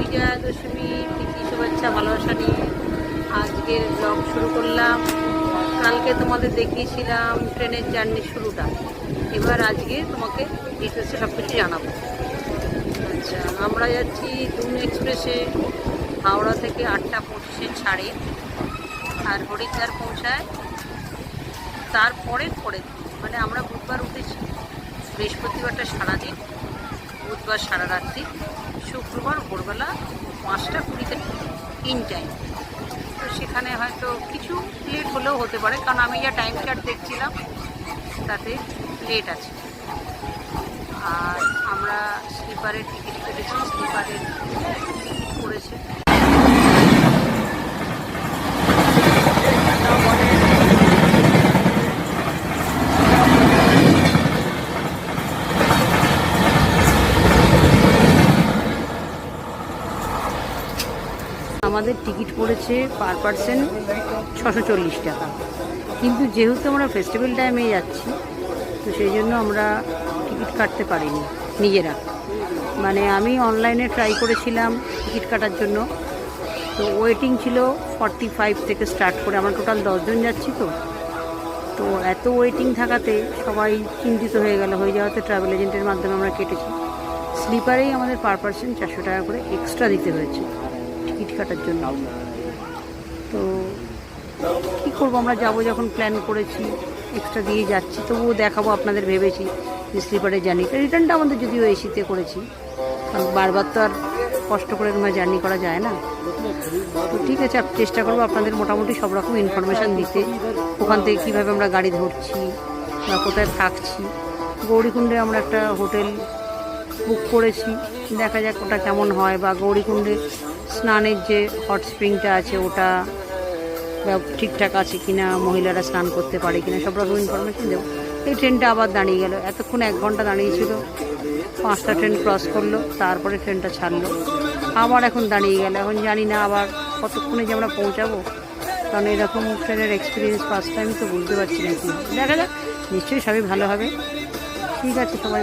বিজয়া দশমী প্রীতি শুভেচ্ছা ভালোবাসা নিয়ে আজকের ব্লগ শুরু করলাম। কালকে তোমাদের দেখিয়েছিলাম ট্রেনের জার্নির শুরুটা, এবার আজকে তোমাকে ডিটেলসে সব কিছু জানাবো। আচ্ছা, আমরা যাচ্ছি দুন এক্সপ্রেসে। হাওড়া থেকে 8:25 ছাড়ে আর হরিদ্বার পৌঁছায় তারপরে মানে আমরা বুধবার উঠেছি, বৃহস্পতিবারটা সারাদিন, বুধবার সারা রাত্রি, শুক্রবার ভোরবেলা 5:20 ইন টাইম। তো সেখানে হয়তো কিছু লেট হলেও হতে পারে, কারণ আমি যা টাইম চার্ট দেখছিলাম তাতে লেট আছে। আর আমরা স্লিপারের টিকিট কেটেছি, স্লিপারের টিকিট করেছে। আমাদের টিকিট পড়েছে পার পারসন 640 টাকা, কিন্তু যেহেতু আমরা ফেস্টিভ্যাল টাইমে যাচ্ছি তো সেই জন্য আমরা টিকিট কাটতে পারিনি নিজেরা। মানে আমি অনলাইনে ট্রাই করেছিলাম টিকিট কাটার জন্য, তো ওয়েটিং ছিল 45 থেকে স্টার্ট করে। আমরা টোটাল 10 জন যাচ্ছি, তো এত ওয়েটিং থাকাতে সবাই চিন্তিত হয়ে যাওয়াতে ট্রাভেল এজেন্টের মাধ্যমে আমরা কেটেছি। স্লিপারেই আমাদের পার পারসন 400 টাকা করে এক্সট্রা দিতে হয়েছে টিকিট কাটার জন্য। তো কী করবো, আমরা যাবো যখন প্ল্যান করেছি, এক্সট্রা দিয়ে যাচ্ছি, তবুও দেখাবো আপনাদের ভেবেছি যে স্লিপারে জার্নিটা। রিটার্নটা আমাদের যদিও এসিতে করেছি, কারণ বারবার তো আর কষ্ট করে তোমার জার্নি করা যায় না। তো ঠিক আছে, চেষ্টা করবো আপনাদের মোটামুটি সব রকম ইনফরমেশান দিতে, ওখান থেকে কীভাবে আমরা গাড়ি ধরছি বা কোথায় থাকছি। গৌরীকুণ্ডে আমরা একটা হোটেল বুক করেছি, দেখা যাক ওটা কেমন হয়, বা গৌরীকুণ্ডে স্নানের যে হট স্প্রিংটা আছে ওটা ঠিকঠাক আছে কিনা, মহিলারা স্নান করতে পারে কিনা, সব রকম ইনফরমেশন দেবো। এই ট্রেনটা আবার দাঁড়িয়ে গেল, এতক্ষণ 1 ঘন্টা দাঁড়িয়েছিল, 5টা ট্রেন ক্রস করলো, তারপরে ট্রেনটা ছাড়লো, আবার এখন দাঁড়িয়ে গেল। এখন জানি না আবার কতক্ষণে যে আমরা পৌঁছাবো, কারণ এরকম ট্রেনের এক্সপিরিয়েন্স ফার্স্ট টাইম, তো বুঝতে পারছি না কি। দেখা যাক, নিশ্চয়ই সবই ভালো হবে। ঠিক আছে, সবাই